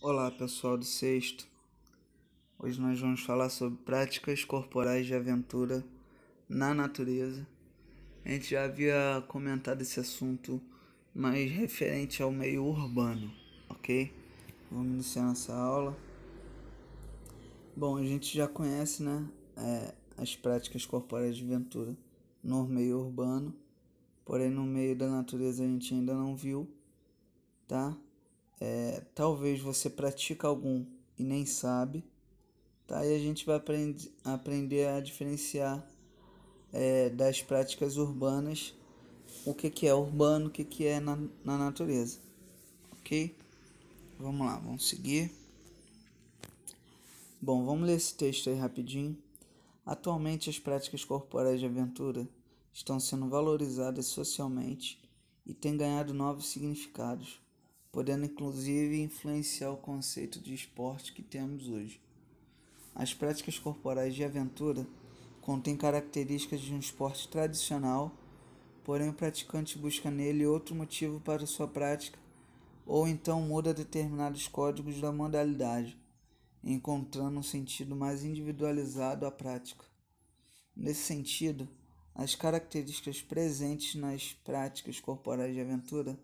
Olá pessoal do sexto, hoje nós vamos falar sobre práticas corporais de aventura na natureza. A gente já havia comentado esse assunto mais referente ao meio urbano, ok? Vamos iniciar nossa aula. Bom, a gente já conhece, né, as práticas corporais de aventura no meio urbano, porém no meio da natureza a gente ainda não viu, tá? Talvez você pratique algum e nem sabe, tá? E a gente vai aprender a diferenciar das práticas urbanas, o que é urbano, o que é na natureza, ok? Vamos lá, vamos seguir. Bom, vamos ler esse texto aí rapidinho. Atualmente, as práticas corporais de aventura estão sendo valorizadas socialmente e têm ganhado novos significados, podendo inclusive influenciar o conceito de esporte que temos hoje. As práticas corporais de aventura contêm características de um esporte tradicional, porém o praticante busca nele outro motivo para sua prática, ou então muda determinados códigos da modalidade, encontrando um sentido mais individualizado à prática. Nesse sentido, as características presentes nas práticas corporais de aventura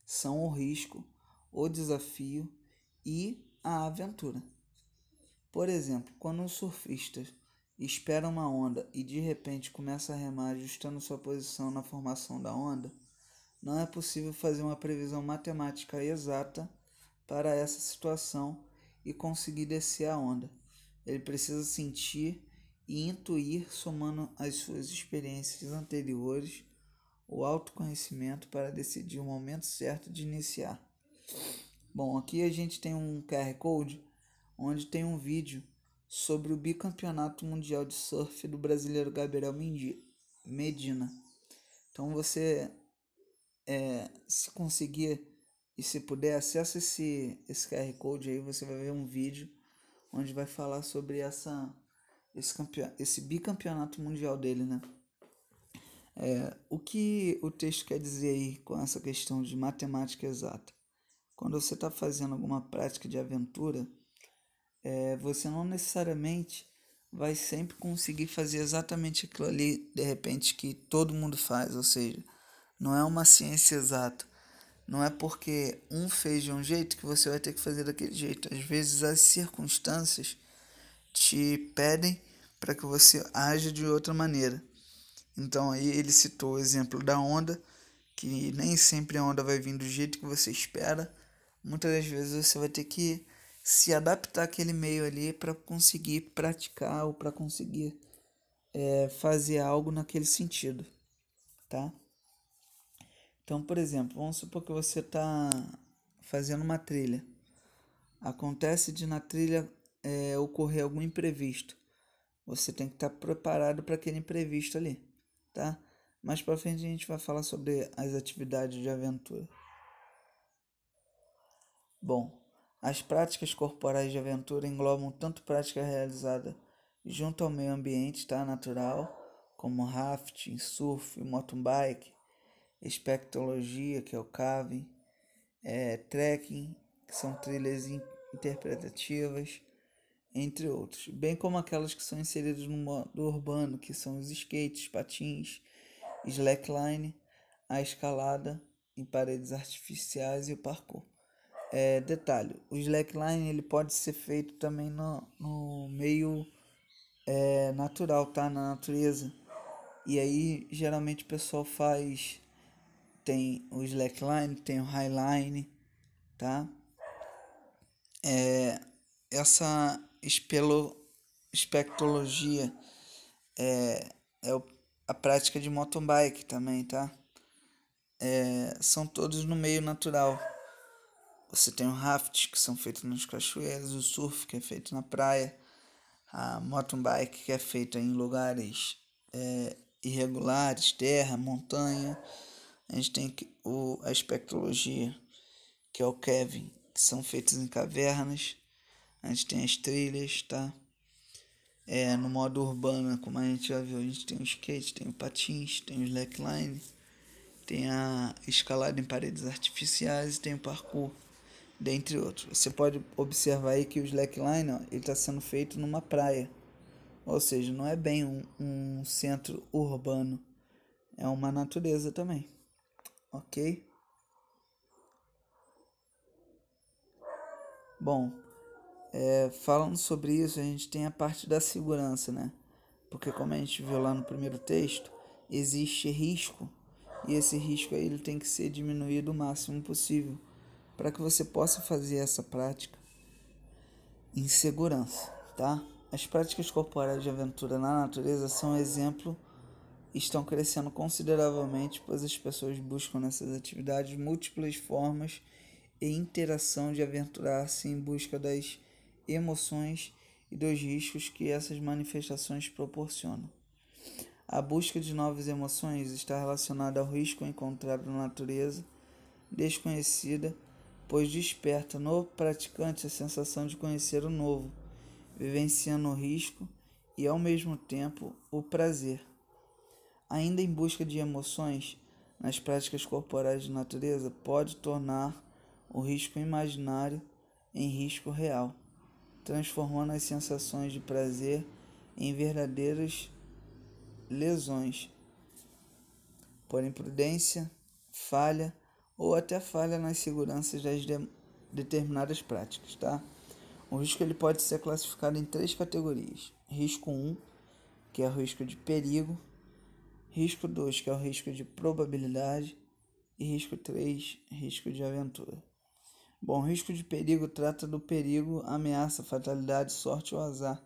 são o risco, o desafio e a aventura. Por exemplo, quando um surfista espera uma onda e de repente começa a remar ajustando sua posição na formação da onda, não é possível fazer uma previsão matemática exata para essa situação e conseguir descer a onda. Ele precisa sentir e intuir, somando as suas experiências anteriores, o autoconhecimento para decidir o momento certo de iniciar. Bom, aqui a gente tem um QR Code onde tem um vídeo sobre o bicampeonato mundial de surf do brasileiro Gabriel Medina. Então você, se conseguir e se puder, acessa esse QR Code aí, você vai ver um vídeo onde vai falar sobre esse bicampeonato mundial dele, né? O que o texto quer dizer aí com essa questão de matemática exata? Quando você está fazendo alguma prática de aventura, você não necessariamente vai sempre conseguir fazer exatamente aquilo ali, de repente, que todo mundo faz, ou seja, não é uma ciência exata. Não é porque um fez de um jeito que você vai ter que fazer daquele jeito. Às vezes as circunstâncias te pedem para que você haja de outra maneira. Então aí ele citou o exemplo da onda, que nem sempre a onda vai vir do jeito que você espera. Muitas das vezes você vai ter que se adaptar àquele meio ali para conseguir praticar ou para conseguir fazer algo naquele sentido, tá? Então, por exemplo, vamos supor que você está fazendo uma trilha. Acontece de na trilha ocorrer algum imprevisto. Você tem que estar preparado para aquele imprevisto ali, tá? Mais para frente a gente vai falar sobre as atividades de aventura. Bom, as práticas corporais de aventura englobam tanto prática realizada junto ao meio ambiente, tá, natural, como rafting, surf, mountain bike, espectrologia, que é o caving, trekking, que são trilhas interpretativas, entre outros, bem como aquelas que são inseridas no modo urbano, que são os skates, patins, slackline, a escalada em paredes artificiais e o parkour. Detalhe, o slackline ele pode ser feito também no meio natural, tá? Na natureza. E aí geralmente o pessoal faz, tem o slackline, tem o highline, tá? Essa espectrologia a prática de mountain bike também, tá? São todos no meio natural. Você tem o raft, que são feitos nas cachoeiras, o surf, que é feito na praia, a mountain bike, que é feita em lugares irregulares, terra, montanha. A gente tem a espectrologia, que é o Kevin, que são feitos em cavernas. A gente tem as trilhas, tá? No modo urbano, como a gente já viu, a gente tem o skate, tem o patins, tem o slackline, tem a escalada em paredes artificiais e tem o parkour. dentre outros. Você pode observar aí que o slackline, ó, ele está sendo feito numa praia, ou seja, não é bem um centro urbano, é uma natureza também, ok? Bom, falando sobre isso, a gente tem a parte da segurança, né? Porque como a gente viu lá no primeiro texto, existe risco, e esse risco aí ele tem que ser diminuído o máximo possível, para que você possa fazer essa prática em segurança, tá? As práticas corporais de aventura na natureza são exemplo e estão crescendo consideravelmente, pois as pessoas buscam nessas atividades múltiplas formas e interação de aventurar-se em busca das emoções e dos riscos que essas manifestações proporcionam. A busca de novas emoções está relacionada ao risco encontrado na natureza desconhecida, pois desperta no praticante a sensação de conhecer o novo, vivenciando o risco e, ao mesmo tempo, o prazer. Ainda em busca de emoções, nas práticas corporais de natureza, pode tornar o risco imaginário em risco real, transformando as sensações de prazer em verdadeiras lesões por imprudência, falha ou até falha nas seguranças das determinadas práticas, tá? O risco ele pode ser classificado em 3 categorias. Risco 1, que é o risco de perigo, risco 2, que é o risco de probabilidade, e risco 3, risco de aventura. Bom, risco de perigo trata do perigo, ameaça, fatalidade, sorte ou azar.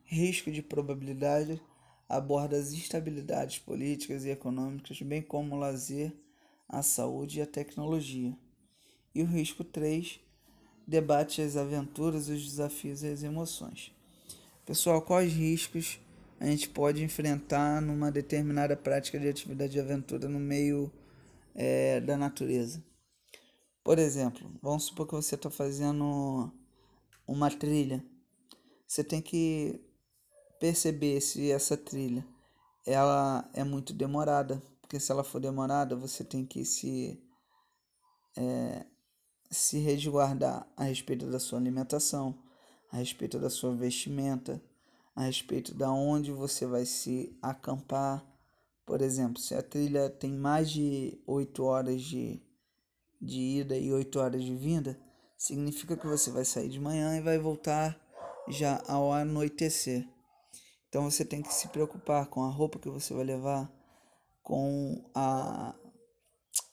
Risco de probabilidade aborda as instabilidades políticas e econômicas, bem como o lazer, a saúde e a tecnologia. E o risco 3 debate as aventuras, os desafios e as emoções. Pessoal, quais riscos a gente pode enfrentar numa determinada prática de atividade de aventura no meio da natureza? Por exemplo, vamos supor que você está fazendo uma trilha. Você tem que perceber se essa trilha ela é muito demorada, porque se ela for demorada, você tem que se resguardar a respeito da sua alimentação, a respeito da sua vestimenta, a respeito da onde você vai se acampar. Por exemplo, se a trilha tem mais de 8 horas de ida e 8 horas de vinda, significa que você vai sair de manhã e vai voltar já ao anoitecer. Então você tem que se preocupar com a roupa que você vai levar, com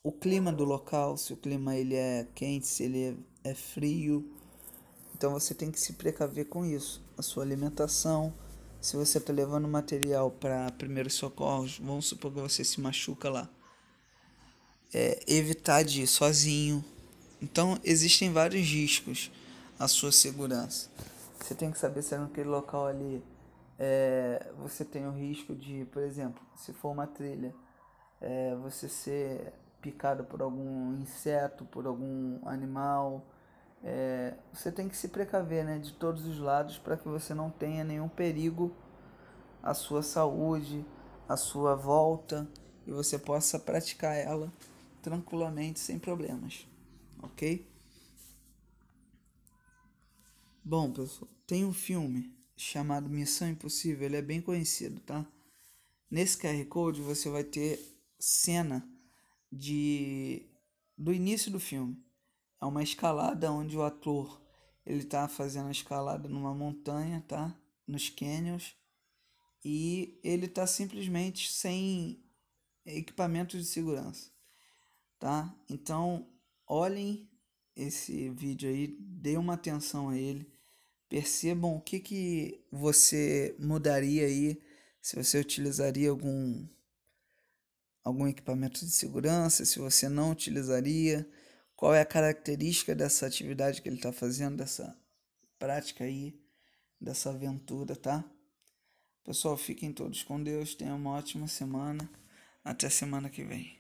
o clima do local, se o clima ele é quente, se ele é frio. Então você tem que se precaver com isso. A sua alimentação, se você está levando material para primeiros socorros, vamos supor que você se machuca lá. Evitar de ir sozinho. Então existem vários riscos à sua segurança. Você tem que saber se naquele local ali você tem o risco de, por exemplo, se for uma trilha, você ser picado por algum inseto, por algum animal. Você tem que se precaver, né, de todos os lados para que você não tenha nenhum perigo à sua saúde, à sua volta, e você possa praticar ela tranquilamente, sem problemas, ok? Bom, pessoal, tem um filme chamado Missão Impossível, ele é bem conhecido, tá? Nesse QR Code você vai ter cena do início do filme. É uma escalada onde o ator ele tá fazendo a escalada numa montanha, tá? Nos canyons, e ele tá simplesmente sem equipamentos de segurança, tá? Então, olhem esse vídeo aí, dê uma atenção a ele, percebam o que você mudaria aí, se você utilizaria algum equipamento de segurança, se você não utilizaria, qual é a característica dessa atividade que ele está fazendo, dessa prática aí, dessa aventura, tá? Pessoal, fiquem todos com Deus, tenham uma ótima semana, até semana que vem.